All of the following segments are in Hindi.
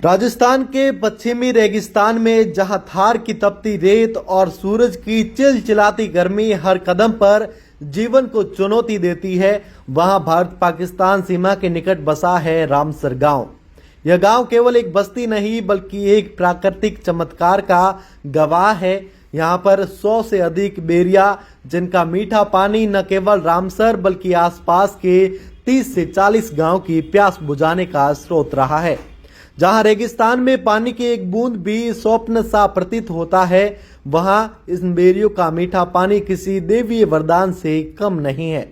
राजस्थान के पश्चिमी रेगिस्तान में जहां थार की तपती रेत और सूरज की चिलचिलाती गर्मी हर कदम पर जीवन को चुनौती देती है, वहां भारत पाकिस्तान सीमा के निकट बसा है रामसर गांव। यह गांव केवल एक बस्ती नहीं बल्कि एक प्राकृतिक चमत्कार का गवाह है। यहाँ पर 100 से अधिक बेरिया जिनका मीठा पानी न केवल रामसर बल्कि आसपास के 30 से 40 गांव की प्यास बुझाने का स्रोत रहा है। जहां रेगिस्तान में पानी की एक बूंद भी स्वप्न सा प्रतीत होता है, वहां इन बेरियों का मीठा पानी किसी देवीय वरदान से कम नहीं है।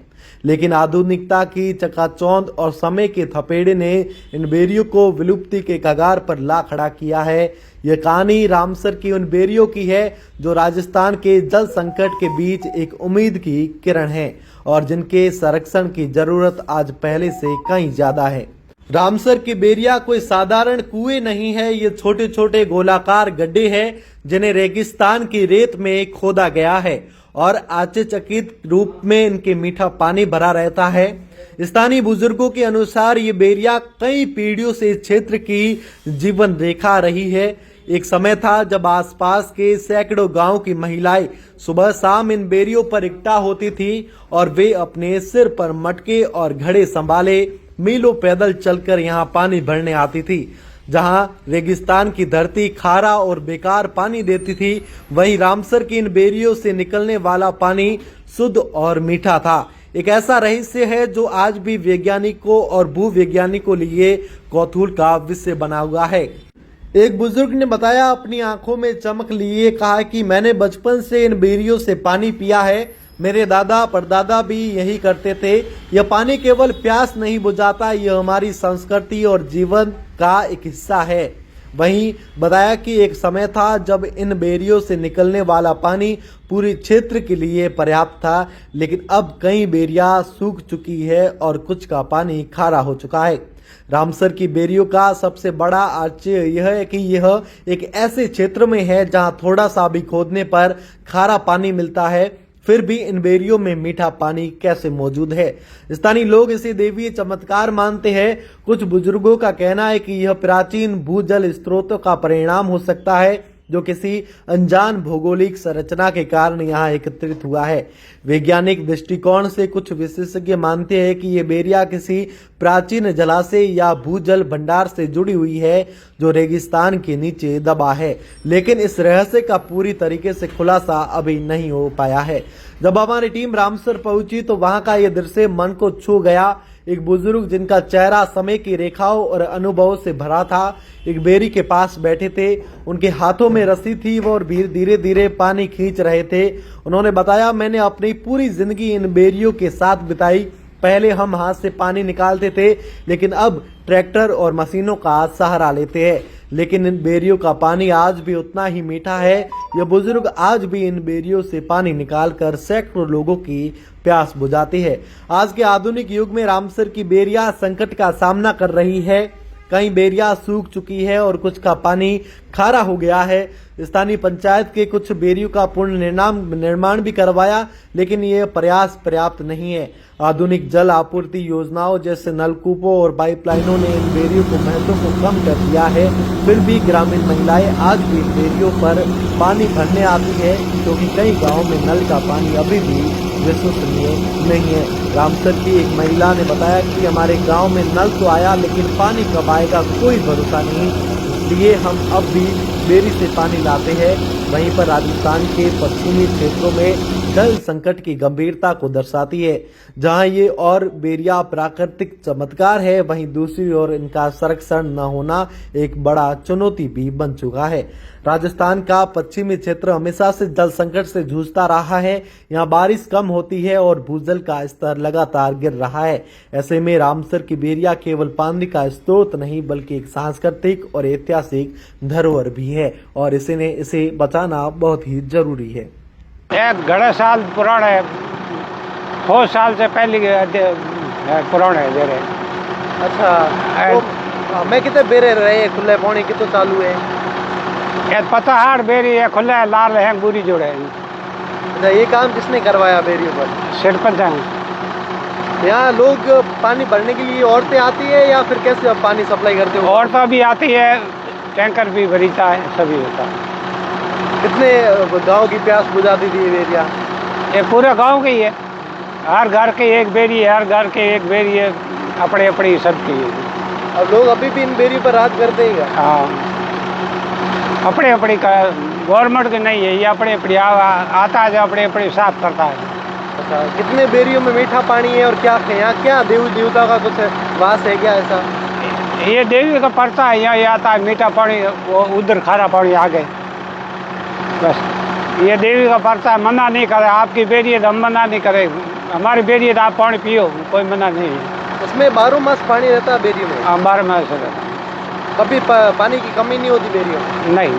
लेकिन आधुनिकता की चकाचौंध और समय के थपेड़े ने इन बेरियों को विलुप्ति के कगार पर ला खड़ा किया है। यह कहानी रामसर की उन बेरियों की है जो राजस्थान के जल संकट के बीच एक उम्मीद की किरण है और जिनके संरक्षण की जरूरत आज पहले से कहीं ज्यादा है। रामसर की बेरिया कोई साधारण कुएं नहीं है, ये छोटे छोटे गोलाकार गड्ढे हैं जिन्हें रेगिस्तान की रेत में खोदा गया है और आश्चर्यचकित रूप में इनके मीठा पानी भरा रहता है। स्थानीय बुजुर्गों के अनुसार ये बेरिया कई पीढ़ियों से इस क्षेत्र की जीवन रेखा रही है। एक समय था जब आसपास के सैकड़ों गांव की महिलाएं सुबह शाम इन बेरियों पर इकट्ठा होती थी और वे अपने सिर पर मटके और घड़े संभाले मीलों पैदल चलकर यहाँ पानी भरने आती थी। जहाँ रेगिस्तान की धरती खारा और बेकार पानी देती थी, वहीं रामसर की इन बेरियों से निकलने वाला पानी शुद्ध और मीठा था। एक ऐसा रहस्य है जो आज भी वैज्ञानिकों और भूवैज्ञानिकों लिए कौतूहल का विषय बना हुआ है। एक बुजुर्ग ने बताया, अपनी आंखों में चमक लिए कहा कि मैंने बचपन से इन बेरियों से पानी पिया है। मेरे दादा परदादा भी यही करते थे। यह पानी केवल प्यास नहीं बुझाता, यह हमारी संस्कृति और जीवन का एक हिस्सा है। वहीं बताया कि एक समय था जब इन बेरियों से निकलने वाला पानी पूरे क्षेत्र के लिए पर्याप्त था, लेकिन अब कई बेरिया सूख चुकी है और कुछ का पानी खारा हो चुका है। रामसर की बेरियों का सबसे बड़ा आश्चर्य यह है कि यह एक ऐसे क्षेत्र में है जहां थोड़ा सा भी खोदने पर खारा पानी मिलता है, फिर भी इन बेरियों में मीठा पानी कैसे मौजूद है। स्थानीय लोग इसे देवीय चमत्कार मानते हैं। कुछ बुजुर्गों का कहना है कि यह प्राचीन भूजल स्रोतों का परिणाम हो सकता है जो किसी अनजान भौगोलिक संरचना के कारण यहाँ एकत्रित हुआ है। वैज्ञानिक दृष्टिकोण से कुछ विशेषज्ञ मानते हैं कि ये बेरिया किसी प्राचीन जलाशय या भूजल भंडार से जुड़ी हुई है जो रेगिस्तान के नीचे दबा है, लेकिन इस रहस्य का पूरी तरीके से खुलासा अभी नहीं हो पाया है। जब हमारी टीम रामसर पहुंची तो वहां का यह दृश्य मन को छू गया। एक बुजुर्ग जिनका चेहरा समय की रेखाओं और अनुभवों से भरा था, एक बेरी के पास बैठे थे। उनके हाथों में रस्सी थी वो और धीरे धीरे पानी खींच रहे थे। उन्होंने बताया, मैंने अपनी पूरी जिंदगी इन बेरियों के साथ बिताई। पहले हम हाथ से पानी निकालते थे, लेकिन अब ट्रैक्टर और मशीनों का सहारा लेते हैं। लेकिन इन बेरियों का पानी आज भी उतना ही मीठा है। यह बुजुर्ग आज भी इन बेरियों से पानी निकालकर सैकड़ों लोगों की प्यास बुझाती है। आज के आधुनिक युग में रामसर की बेरिया संकट का सामना कर रही है। कई बेरिया सूख चुकी है और कुछ का पानी खारा हो गया है। स्थानीय पंचायत के कुछ बेरियों का पूर्ण निर्माण भी करवाया, लेकिन ये प्रयास पर्याप्त नहीं है। आधुनिक जल आपूर्ति योजनाओं जैसे नलकूपों और पाइपलाइनों ने इन बेरियों को महत्व को कम कर दिया है। फिर भी ग्रामीण महिलाएं आज भी इन बेरियों पर पानी भरने आती है, क्योंकि कई गाँव में नल का पानी अभी भी विश्वसनीय नहीं है। रामसर की एक महिला ने बताया कि हमारे गांव में नल तो आया, लेकिन पानी कब आएगा कोई भरोसा नहीं, इसलिए हम अब भी बेरी से पानी लाते हैं। वहीं पर राजस्थान के पश्चिमी क्षेत्रों में जल संकट की गंभीरता को दर्शाती है। जहां ये और बेरिया प्राकृतिक चमत्कार है, वहीं दूसरी ओर इनका संरक्षण न होना एक बड़ा चुनौती भी बन चुका है। राजस्थान का पश्चिमी क्षेत्र हमेशा से जल संकट से जूझता रहा है। यहाँ बारिश कम होती है और भूजल का स्तर लगातार गिर रहा है। ऐसे में रामसर की बेरिया केवल पानी का स्रोत नहीं बल्कि एक सांस्कृतिक और ऐतिहासिक धरोहर भी है और इसे बचाना बहुत ही जरूरी है। एक घड़े साल पुराना है, 100 साल से पहले पुराना है बेरे। अच्छा, तो मैं कितने बेरे रहे खुले पानी कितो चालू है? ये पता हार बेरी है खुला है, लाल है बुरी जोड़े। अच्छा, ये काम किसने करवाया बेरियों पर? सरपंच है। यहाँ लोग पानी भरने के लिए औरतें आती है या फिर कैसे आप पानी सप्लाई करते हो? औरतें भी आती है, टैंकर भी भरीता है, सभी होता है। कितने गांव की प्यास बुझाती थी ये बेरिया? ये पूरे गांव की है, हर घर के एक बेरी है, हर घर के एक बेरी है, अपने अपनी सबकी है। और लोग अभी भी इन बेरियों पर राज करते हैं क्या? हाँ, अपने अपनी का गवर्नमेंट की नहीं है, ये अपने अपनी आता है जो अपने अपनी साफ करता है। अच्छा, कितने बेरियों में मीठा पानी है और क्या यहाँ क्या देवी देवता का कुछ वास है क्या ऐसा? ये देवी का पड़ता है, यहाँ ये आता है मीठा पानी, वो उधर खारा पानी आगे। बस ये देवी का पड़ता है, मना नहीं करे, आपकी बेरी है तो हम मना नहीं करे, हमारी बेरी है तो आप पानी पियो, कोई मना नहीं है। उसमें 12 मास पानी रहता है बेरियों में? हाँ, 12 मास रहता है। कभी पानी की कमी नहीं होती बेरियों में? नहीं।